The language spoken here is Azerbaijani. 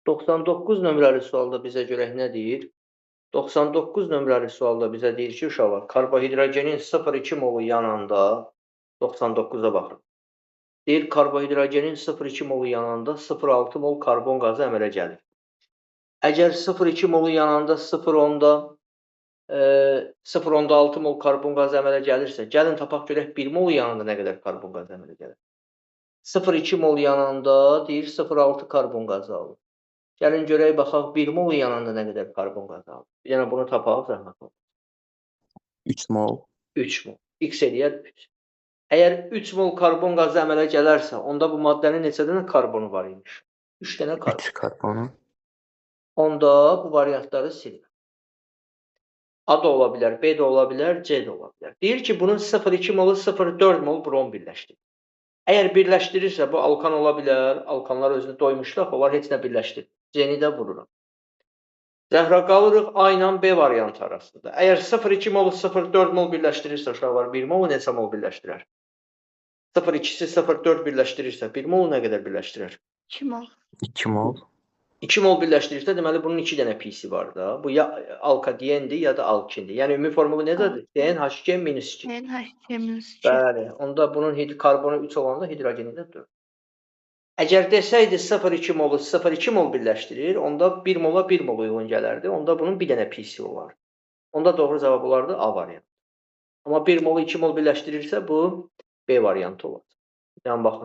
99 nömrəli sualda bizə görək nə deyir? 99 nömrəli sualda bizə deyir ki, uşaqlar, karbohidrogenin 0,2 molu yananda 99'a baxın. Deyir, karbohidrogenin 0,2 molu yananda 0,6 mol karbon qazı əmələ gəlir. Əgər 0,2 molu yananda 0,6 mol karbon qazı əmələ gəlirsə, gəlin tapaq görək 1 mol yananda nə qədər karbon qazı əmələ gəlir. 0,2 mol yananda deyir 0,6 karbon qazı alır. Gəlin görək baxaq 1 mol yananda nə qədər karbon qazı alır. Bir dənə bunu tapaq zəhmət olmaz. 3 mol. 3 mol. X eləyər 3. Əgər 3 mol karbon qazı əmələ gələrsə, onda bu maddənin neçə dənə karbonu var imiş? 3 dənə karbon. 3 karbonu. Onda bu variantları silin. A da ola bilər, B də ola bilər, C də ola bilər. Deyir ki, bunun 0,2 molu 0,4 mol brom birləşdirir. Əgər birləşdirirsə, bu alkan ola bilər. Alkanlar özünü doymuşlar, onlar heç nə birləşdirir. C-ni də vururam. Zəhra, qalırıq A ilə B variantı arasında. Əgər 0,2 molu 0,4 mol birləşdirirsə, uşaqlar 1 molu neçə mol birləşdirər? 0,2-si 0,4 birləşdirirsə, 1 molu nə qədər birləşdirər? 2 mol. 2 mol. 2 mol birləşdirirsə, deməli bunun 2 dənə pisi var da. Bu ya alkadiendir, ya da alkindir. Yəni ümumi formulu necədir? NH2 minus 2. NH2 minus 2. Bəli, onda bunun karbonu 3 olanda hidrogeni də 4. Əgər desəydi 0,2 molu 0,2 mol birləşdirir, onda 1 mola 1 mol uyğun gələrdi. Onda bunun bir dənə pisi olar. Onda doğru cavab olardı A variantı. Amma 1 molu 2 mol birləşdirirsə, bu B variantı olar. Yəni baxın.